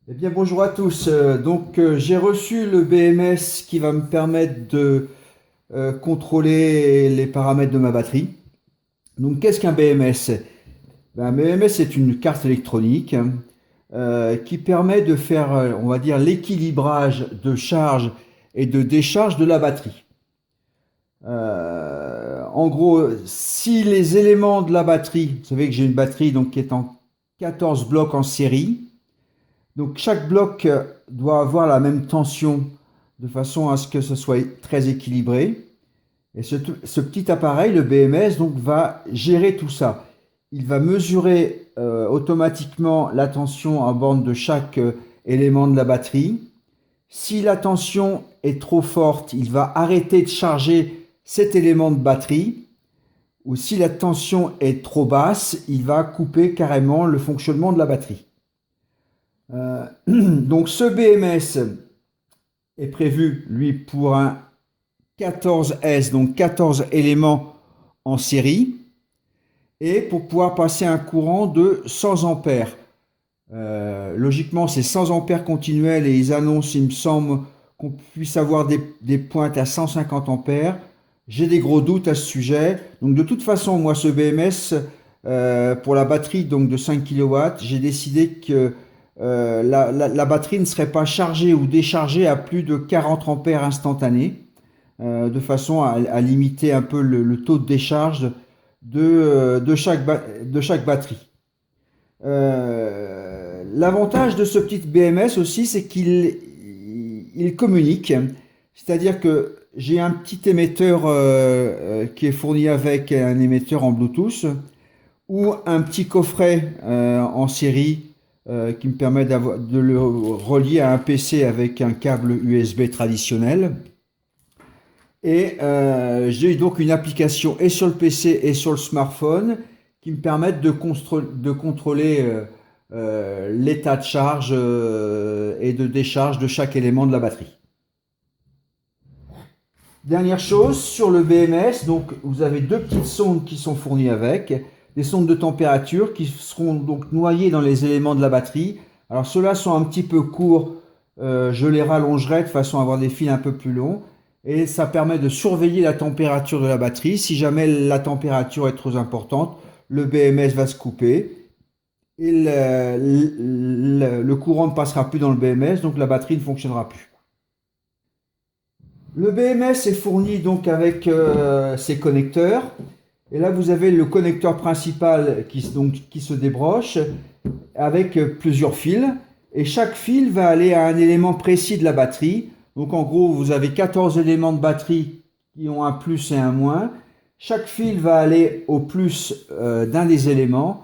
Eh bien, bonjour à tous. J'ai reçu le BMS qui va me permettre de contrôler les paramètres de ma batterie. Donc, qu'est-ce qu'un BMS? Un BMS, c'est une carte électronique qui permet de faire, on va dire, l'équilibrage de charge et de décharge de la batterie. En gros, si les éléments de la batterie, vous savez que j'ai une batterie donc, qui est en 14 blocs en série. Donc chaque bloc doit avoir la même tension de façon à ce que ce soit très équilibré. Et ce petit appareil, le BMS, donc, va gérer tout ça. Il va mesurer automatiquement la tension à borne de chaque élément de la batterie. Si la tension est trop forte, il va arrêter de charger cet élément de batterie. Ou si la tension est trop basse, il va couper carrément le fonctionnement de la batterie. Donc ce BMS est prévu, lui, pour un 14S, donc 14 éléments en série, et pour pouvoir passer un courant de 100 ampères. Logiquement, c'est 100 ampères continuels et ils annoncent, il me semble, qu'on puisse avoir des pointes à 150 ampères. J'ai des gros doutes à ce sujet. Donc de toute façon, moi, ce BMS, pour la batterie donc, de 5 kW, j'ai décidé que la batterie ne serait pas chargée ou déchargée à plus de 40 ampères instantanés, de façon à limiter un peu le taux de décharge de chaque batterie. L'avantage de ce petit BMS aussi, c'est qu'il communique. C'est-à-dire que j'ai un petit émetteur qui est fourni avec un émetteur en Bluetooth ou un petit coffret en série qui me permet de le relier à un PC avec un câble USB traditionnel. Et j'ai donc une application et sur le PC et sur le smartphone qui me permettent de contrôler l'état de charge et de décharge de chaque élément de la batterie. Dernière chose, sur le BMS, donc vous avez deux petites sondes qui sont fournies avec, des sondes de température qui seront donc noyées dans les éléments de la batterie. Alors ceux-là sont un petit peu courts, je les rallongerai de façon à avoir des fils un peu plus longs. Et ça permet de surveiller la température de la batterie. Si jamais la température est trop importante, le BMS va se couper et le courant ne passera plus dans le BMS, donc la batterie ne fonctionnera plus. Le BMS est fourni donc avec ses connecteurs. Et là, vous avez le connecteur principal qui se débranche avec plusieurs fils. Et chaque fil va aller à un élément précis de la batterie. Donc en gros, vous avez 14 éléments de batterie qui ont un plus et un moins. Chaque fil va aller au plus d'un des éléments.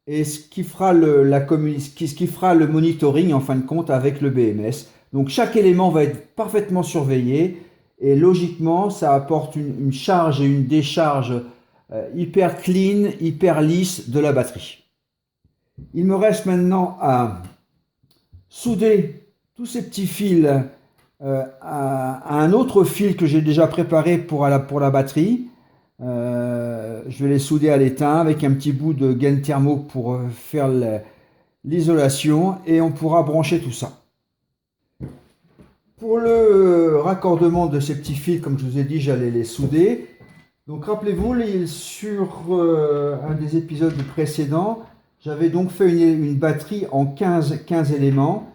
Et ce qui fera ce qui fera le monitoring en fin de compte avec le BMS. Donc chaque élément va être parfaitement surveillé. Et logiquement, ça apporte une charge et une décharge hyper clean, hyper lisse de la batterie. Il me reste maintenant à souder tous ces petits fils à un autre fil que j'ai déjà préparé pour la batterie. Je vais les souder à l'étain avec un petit bout de gaine thermo pour faire l'isolation et on pourra brancher tout ça. Pour le raccordement de ces petits fils, comme je vous ai dit, j'allais les souder. Donc rappelez-vous, sur un des épisodes précédents, j'avais donc fait une batterie en 15 éléments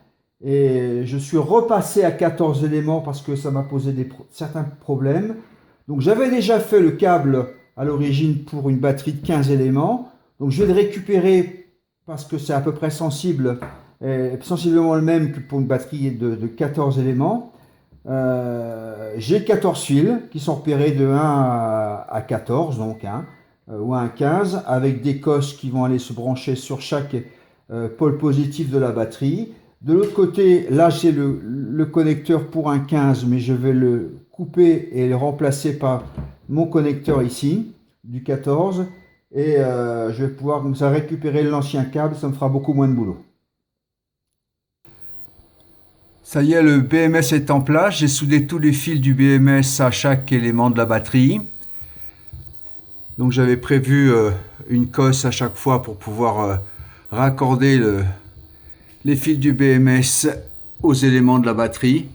et je suis repassé à 14 éléments parce que ça m'a posé certains problèmes. Donc j'avais déjà fait le câble à l'origine pour une batterie de 15 éléments. Donc je vais le récupérer parce que c'est à peu près sensiblement le même que pour une batterie de 14 éléments. J'ai 14 fils qui sont repérés de 1 à 14, donc ou à 15, avec des cosses qui vont aller se brancher sur chaque pôle positif de la batterie. De l'autre côté, là j'ai le connecteur pour un 15, mais je vais le couper et le remplacer par mon connecteur ici, du 14. Et je vais pouvoir comme ça récupérer l'ancien câble, ça me fera beaucoup moins de boulot. Ça y est, le BMS est en place. J'ai soudé tous les fils du BMS à chaque élément de la batterie. Donc j'avais prévu une cosse à chaque fois pour pouvoir raccorder les fils du BMS aux éléments de la batterie.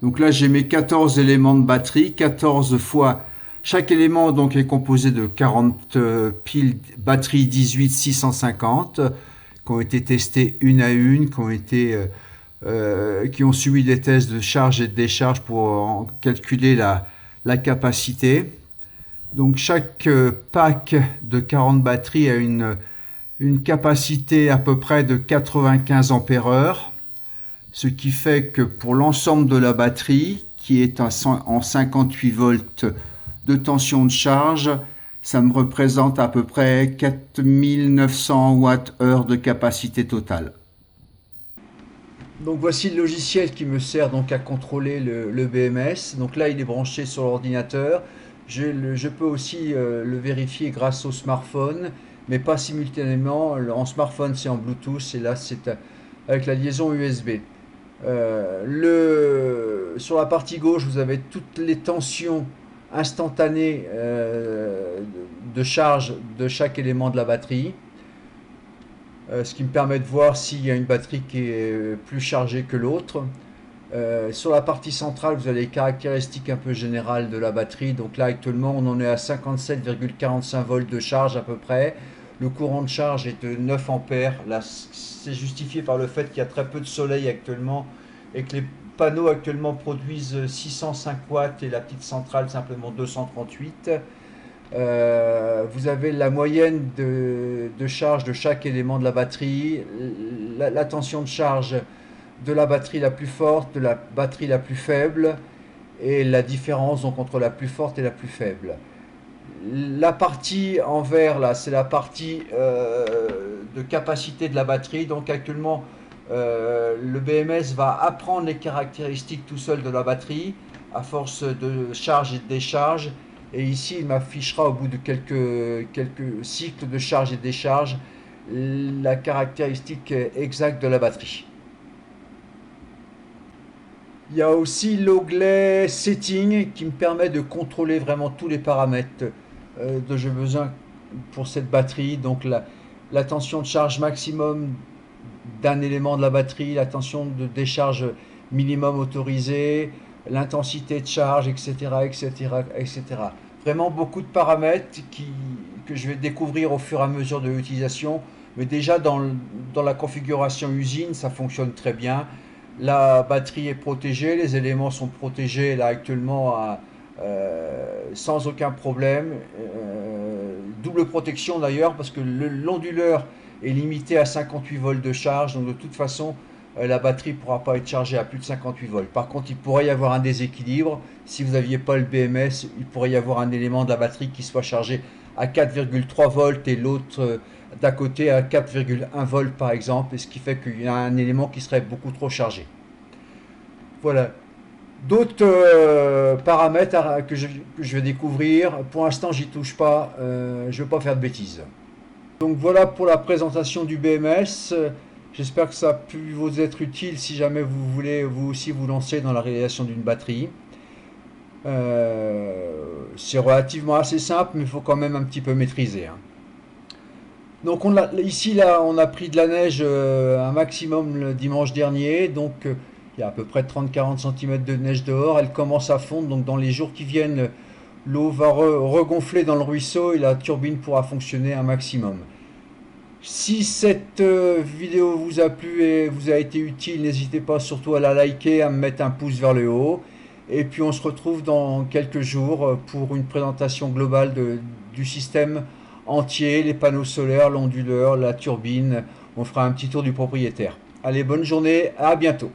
Donc là, j'ai mes 14 éléments de batterie, 14 fois. Chaque élément donc est composé de 40 piles batterie 18 650 qui ont été testées une à une, qui ont subi des tests de charge et de décharge pour calculer la capacité. Donc chaque pack de 40 batteries a une capacité à peu près de 95 ampères-heure. Ce qui fait que pour l'ensemble de la batterie, qui est en 58 volts de tension de charge, ça me représente à peu près 4900 Wh de capacité totale. Donc voici le logiciel qui me sert donc à contrôler le BMS. Donc là, il est branché sur l'ordinateur. Je peux aussi le vérifier grâce au smartphone, mais pas simultanément. En smartphone, c'est en Bluetooth et là, c'est avec la liaison USB. Sur la partie gauche, vous avez toutes les tensions instantanées de charge de chaque élément de la batterie, ce qui me permet de voir s'il y a une batterie qui est plus chargée que l'autre. Sur la partie centrale, vous avez les caractéristiques un peu générales de la batterie. Donc là, actuellement, on en est à 57,45 volts de charge à peu près. Le courant de charge est de 9 ampères. Là, c'est justifié par le fait qu'il y a très peu de soleil actuellement et que les panneaux actuellement produisent 605 watts et la petite centrale simplement 238. Vous avez la moyenne de charge de chaque élément de la batterie, la tension de charge de la batterie la plus forte, de la batterie la plus faible et la différence donc entre la plus forte et la plus faible. La partie en vert là, c'est la partie de capacité de la batterie. Donc actuellement, le BMS va apprendre les caractéristiques tout seul de la batterie à force de charge et de décharge. Et ici, il m'affichera au bout de quelques cycles de charge et de décharge la caractéristique exacte de la batterie. Il y a aussi l'onglet Setting qui me permet de contrôler vraiment tous les paramètres dont j'ai besoin pour cette batterie. Donc la tension de charge maximum d'un élément de la batterie, la tension de décharge minimum autorisée, l'intensité de charge, etc., etc., etc. Vraiment beaucoup de paramètres que je vais découvrir au fur et à mesure de l'utilisation. Mais déjà dans la configuration usine, ça fonctionne très bien. La batterie est protégée, les éléments sont protégés là actuellement sans aucun problème. Double protection d'ailleurs parce que l'onduleur est limité à 58 volts de charge, donc de toute façon la batterie ne pourra pas être chargée à plus de 58 volts. Par contre, il pourrait y avoir un déséquilibre. Si vous n'aviez pas le BMS, il pourrait y avoir un élément de la batterie qui soit chargé à 4,3 volts et l'autre d'à côté à 4,1 volts par exemple, et ce qui fait qu'il y a un élément qui serait beaucoup trop chargé. Voilà. D'autres paramètres que je vais découvrir. Pour l'instant, j'y touche pas. Je ne veux pas faire de bêtises. Donc voilà pour la présentation du BMS. J'espère que ça a pu vous être utile si jamais vous voulez vous aussi vous lancer dans la réalisation d'une batterie. C'est relativement assez simple, mais il faut quand même un petit peu maîtriser. Donc ici, là, on a pris de la neige un maximum le dimanche dernier. Donc il y a à peu près 30-40 cm de neige dehors. Elle commence à fondre. Donc dans les jours qui viennent, l'eau va regonfler dans le ruisseau et la turbine pourra fonctionner un maximum. Si cette vidéo vous a plu et vous a été utile, n'hésitez pas surtout à la liker, à me mettre un pouce vers le haut. Et puis on se retrouve dans quelques jours pour une présentation globale du système entier, les panneaux solaires, l'onduleur, la turbine. On fera un petit tour du propriétaire. Allez, bonne journée, à bientôt.